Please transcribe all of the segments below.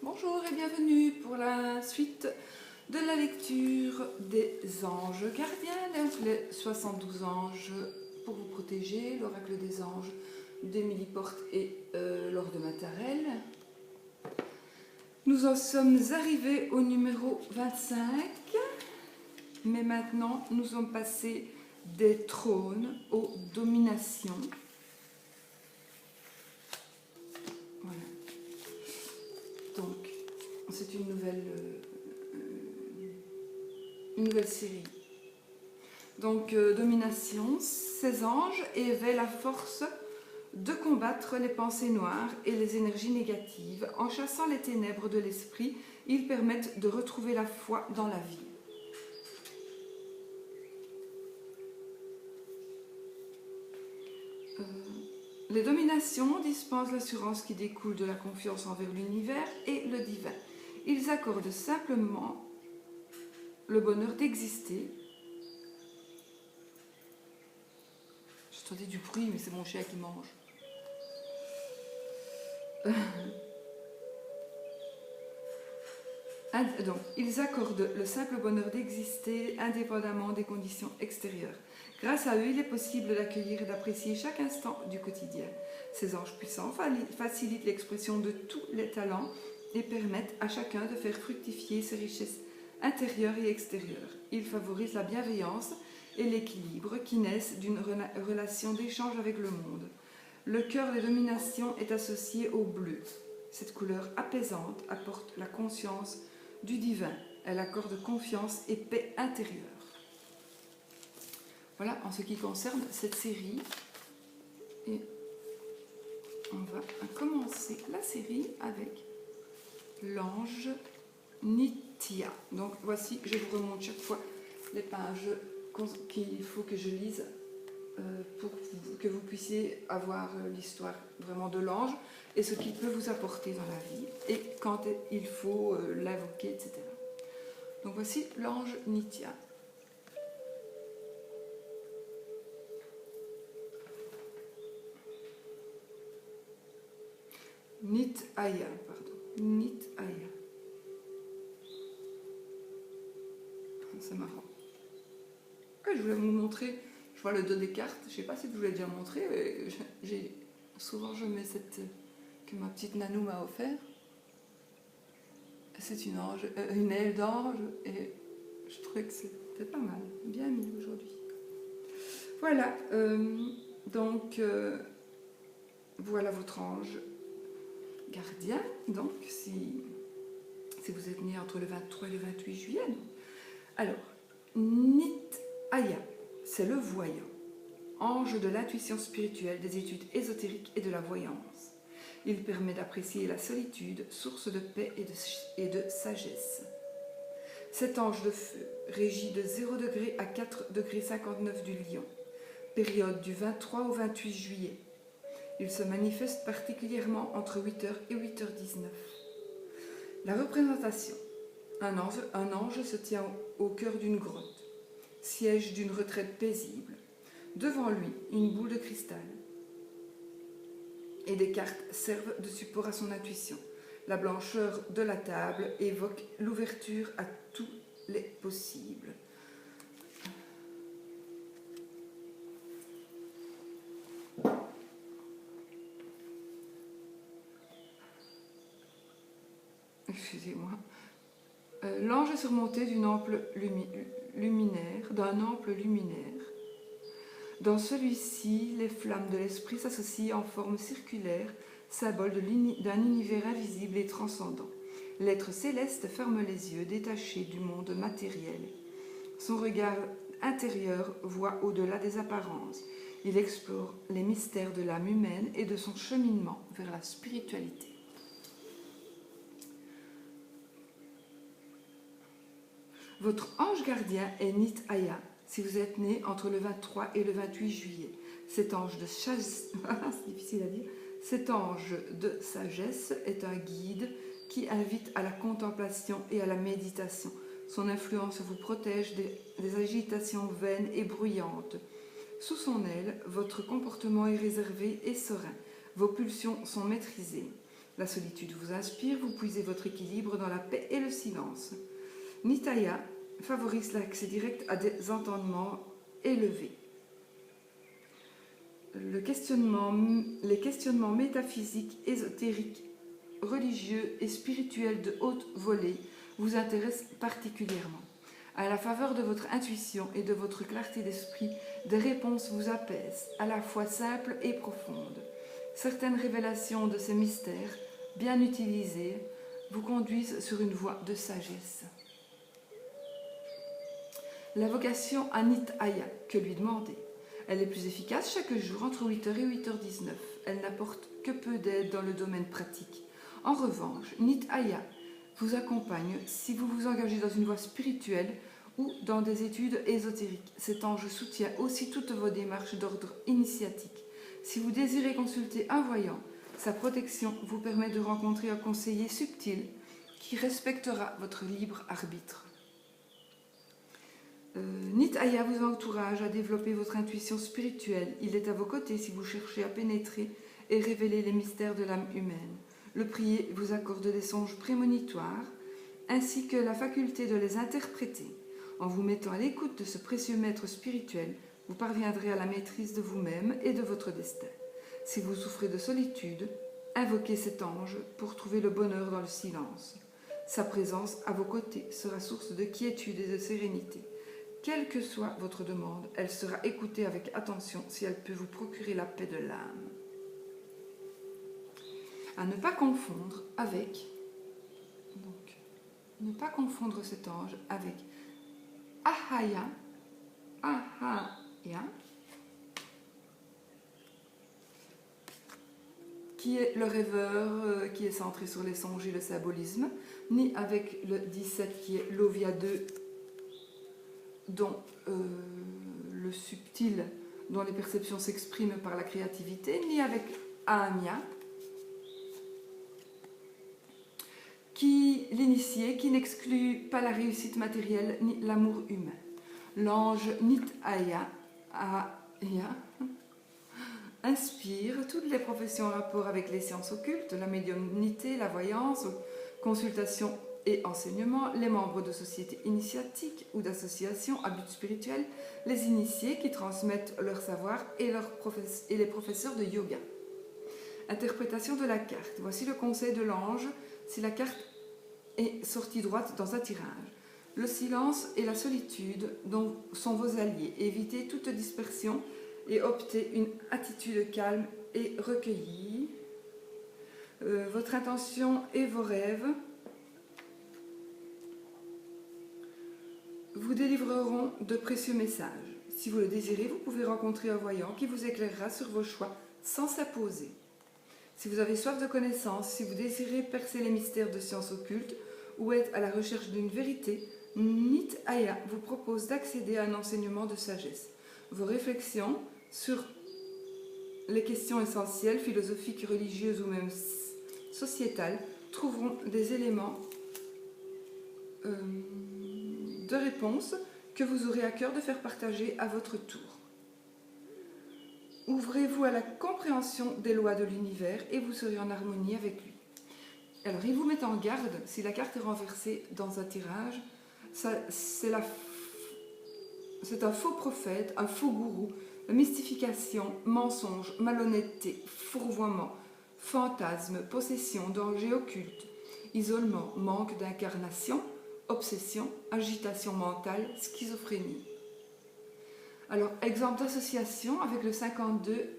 Bonjour et bienvenue pour la suite de la lecture des anges gardiens, donc les 72 anges pour vous protéger, l'oracle des anges d'Émilie Porte et Laure de Matarel. Nous en sommes arrivés au numéro 25, mais maintenant nous sommes passés des trônes aux dominations. Voilà. Donc, c'est une nouvelle série. Donc, domination, ces anges avaient la force de combattre les pensées noires et les énergies négatives. En chassant les ténèbres de l'esprit, ils permettent de retrouver la foi dans la vie. Les dominations dispensent l'assurance qui découle de la confiance envers l'univers et le divin. Ils accordent simplement le bonheur d'exister. J'entendais du bruit, mais c'est mon chien qui mange. Donc, ils accordent le simple bonheur d'exister indépendamment des conditions extérieures. Grâce à eux, il est possible d'accueillir et d'apprécier chaque instant du quotidien. Ces anges puissants facilitent l'expression de tous les talents et permettent à chacun de faire fructifier ses richesses intérieures et extérieures. Ils favorisent la bienveillance et l'équilibre qui naissent d'une relation d'échange avec le monde. Le cœur des dominations est associé au bleu. Cette couleur apaisante apporte la conscience du divin. Elle accorde confiance et paix intérieure. Voilà en ce qui concerne cette série. Et on va commencer la série avec l'ange Nitya. Donc voici, je vous remonte chaque fois les pages qu'il faut que je lise pour que vous puissiez avoir l'histoire vraiment de l'ange et ce qu'il peut vous apporter dans la vie et quand il faut l'invoquer, etc. Donc voici l'ange Nitya. Nitya, pardon. Nitya. C'est marrant. Je voulais vous montrer, je vois le dos des cartes, je ne sais pas si je vous l'ai déjà montré, mais souvent je mets cette que ma petite nanou m'a offert. C'est une aile d'ange et je trouvais que c'était pas mal, bien mis aujourd'hui. Voilà, donc voilà votre ange gardien, donc si vous êtes né entre le 23 et le 28 juillet. Donc. Alors, Nitya, c'est le voyant, ange de l'intuition spirituelle, des études ésotériques et de la voyance. Il permet d'apprécier la solitude, source de paix et de sagesse. Cet ange de feu régit de 0 degré à 4 degrés 59 du lion, période du 23 au 28 juillet. Il se manifeste particulièrement entre 8h et 8h19. La représentation. Un ange se tient au cœur d'une grotte, siège d'une retraite paisible. Devant lui, une boule de cristal. Et des cartes servent de support à son intuition. La blancheur de la table évoque l'ouverture à tous les possibles. Excusez-moi. L'ange est surmonté d'un ample luminaire. Dans celui-ci, les flammes de l'esprit s'associent en forme circulaire, symbole d'un univers invisible et transcendant. L'être céleste ferme les yeux, détaché du monde matériel. Son regard intérieur voit au-delà des apparences. Il explore les mystères de l'âme humaine et de son cheminement vers la spiritualité. Votre ange gardien est Nitya, si vous êtes né entre le 23 et le 28 juillet. Cet ange de sagesse, c'est difficile à dire, cet ange de sagesse est un guide qui invite à la contemplation et à la méditation. Son influence vous protège des agitations vaines et bruyantes. Sous son aile, votre comportement est réservé et serein. Vos pulsions sont maîtrisées. La solitude vous inspire, vous puisez votre équilibre dans la paix et le silence. Nitaya favorise l'accès direct à des entendements élevés. Les questionnements métaphysiques, ésotériques, religieux et spirituels de haute volée vous intéressent particulièrement. À la faveur de votre intuition et de votre clarté d'esprit, des réponses vous apaisent, à la fois simples et profondes. Certaines révélations de ces mystères, bien utilisées, vous conduisent sur une voie de sagesse. L'invocation Nitaya, que lui demander? Elle est plus efficace chaque jour entre 8h et 8h19. Elle n'apporte que peu d'aide dans le domaine pratique. En revanche, Nitaya vous accompagne si vous vous engagez dans une voie spirituelle ou dans des études ésotériques. Cet ange soutient aussi toutes vos démarches d'ordre initiatique. Si vous désirez consulter un voyant, sa protection vous permet de rencontrer un conseiller subtil qui respectera votre libre arbitre. Nitaya vous encourage à développer votre intuition spirituelle. Il est à vos côtés si vous cherchez à pénétrer et révéler les mystères de l'âme humaine. Le prier vous accorde des songes prémonitoires, ainsi que la faculté de les interpréter. En vous mettant à l'écoute de ce précieux maître spirituel, vous parviendrez à la maîtrise de vous-même et de votre destin. Si vous souffrez de solitude, invoquez cet ange pour trouver le bonheur dans le silence. Sa présence à vos côtés sera source de quiétude et de sérénité. Quelle que soit votre demande, elle sera écoutée avec attention si elle peut vous procurer la paix de l'âme. À ne pas confondre avec, donc, ne pas confondre cet ange avec Ahaya, qui est le rêveur, qui est centré sur les songes et le symbolisme, ni avec le 17 qui est l'Ovia 2, dont le subtil, dont les perceptions s'expriment par la créativité, ni avec Ahania, qui l'initié, qui n'exclut pas la réussite matérielle ni l'amour humain. L'ange Nitaya inspire toutes les professions en rapport avec les sciences occultes, la médiumnité, la voyance, consultation et enseignement, les membres de sociétés initiatiques ou d'associations à but spirituel, les initiés qui transmettent leur savoir et les professeurs de yoga. Interprétation de la carte. Voici le conseil de l'ange si la carte est sortie droite dans un tirage. Le silence et la solitude dont sont vos alliés. Évitez toute dispersion et optez une attitude calme et recueillie. Votre intention et vos rêves vous délivreront de précieux messages. Si vous le désirez, vous pouvez rencontrer un voyant qui vous éclairera sur vos choix sans s'imposer. Si vous avez soif de connaissances, si vous désirez percer les mystères de sciences occultes ou êtes à la recherche d'une vérité, Nitaya vous propose d'accéder à un enseignement de sagesse. Vos réflexions sur les questions essentielles, philosophiques, religieuses ou même sociétales, trouveront des éléments de réponse que vous aurez à cœur de faire partager à votre tour. Ouvrez-vous à la compréhension des lois de l'univers et vous serez en harmonie avec lui. Alors, il vous met en garde, si la carte est renversée dans un tirage, c'est un faux prophète, un faux gourou, mystification, mensonge, malhonnêteté, fourvoiement, fantasme, possession, danger occulte, isolement, manque d'incarnation, obsession, agitation mentale, schizophrénie. Alors, exemple d'association avec le 52,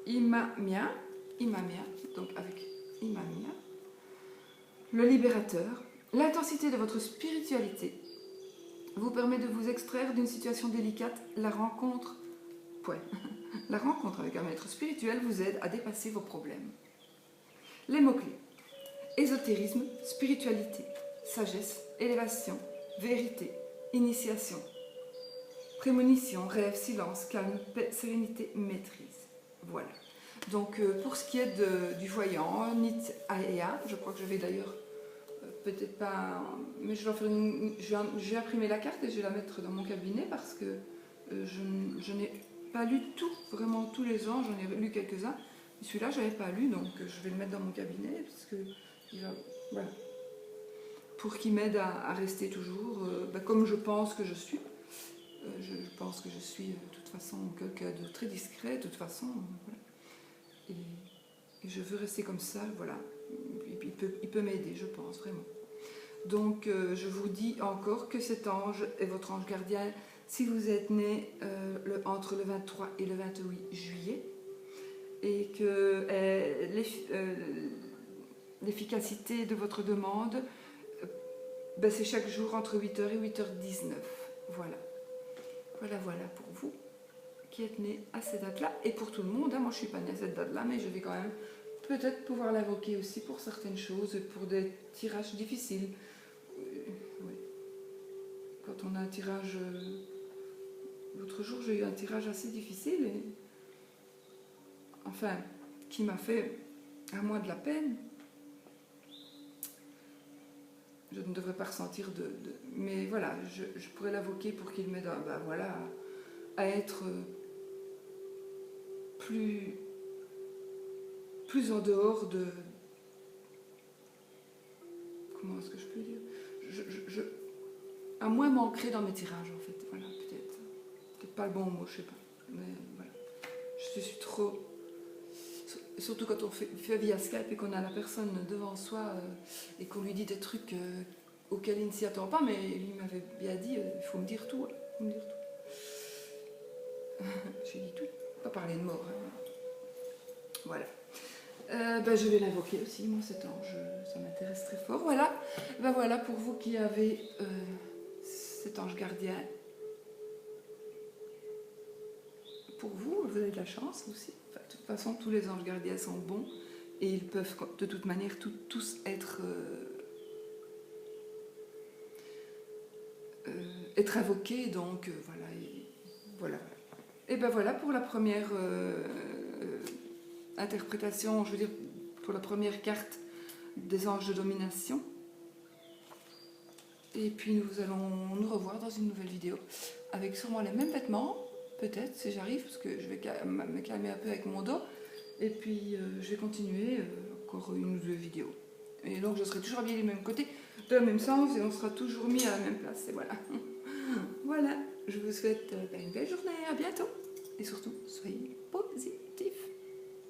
Imamia, donc avec Imamia, le libérateur. L'intensité de votre spiritualité vous permet de vous extraire d'une situation délicate. La rencontre avec un maître spirituel vous aide à dépasser vos problèmes. Les mots-clés: ésotérisme, spiritualité, sagesse, élévation, vérité, initiation, prémonition, rêve, silence, calme, paix, sérénité, maîtrise. Voilà. Donc pour ce qui est du voyant, Nitaya, je crois que je vais d'ailleurs, peut-être pas, mais j'ai imprimé la carte et je vais la mettre dans mon cabinet parce que je n'ai pas lu tout, vraiment tous les ans, j'en ai lu quelques-uns, Celui-là, je n'avais pas lu, donc je vais le mettre dans mon cabinet, parce que voilà, pour qu'il m'aide à rester toujours comme je pense que je suis. Je pense que je suis de toute façon quelqu'un de très discret, de toute façon. Voilà. Et je veux rester comme ça, voilà. Il peut m'aider, je pense, vraiment. Donc, je vous dis encore que cet ange est votre ange gardien si vous êtes né entre le 23 et le 28 juillet. Et que l'efficacité de votre demande, c'est chaque jour entre 8h et 8h19. Voilà. Voilà pour vous qui êtes né à cette date-là. Et pour tout le monde, moi je ne suis pas née à cette date-là, mais je vais quand même peut-être pouvoir l'invoquer aussi pour certaines choses, pour des tirages difficiles. Oui. Quand on a un tirage... L'autre jour, j'ai eu un tirage assez difficile, et enfin, qui m'a fait à moi de la peine. Je ne devrais pas ressentir mais voilà, je pourrais l'invoquer pour qu'il m'aide à être plus en dehors de... Comment est-ce que je peux dire, à moins m'ancrer dans mes tirages, en fait. Voilà, peut-être pas le bon mot, je sais pas. Mais voilà, je suis trop... Surtout quand on fait via Skype et qu'on a la personne devant soi et qu'on lui dit des trucs auxquels il ne s'y attend pas, mais il m'avait bien dit, il faut me dire tout. Faut me dire tout. J'ai dit tout, pas parler de mort. Hein. Voilà. Je vais l'invoquer aussi, moi, cet ange, ça m'intéresse très fort. Voilà. Voilà pour vous qui avez cet ange gardien. Pour vous, vous avez de la chance aussi. Enfin, de toute façon, tous les anges gardiens sont bons et ils peuvent de toute manière tous être invoqués. Donc voilà. Et voilà pour la première interprétation, je veux dire, pour la première carte des anges de domination. Et puis nous allons nous revoir dans une nouvelle vidéo avec sûrement les mêmes vêtements. Peut-être, si j'arrive, parce que je vais me calmer un peu avec mon dos. Et puis, je vais continuer encore une ou deux vidéos. Et donc, je serai toujours habillée du même côté, de la même sens, et on sera toujours mis à la même place. Et voilà. Voilà. Je vous souhaite une belle journée. À bientôt. Et surtout, soyez positifs.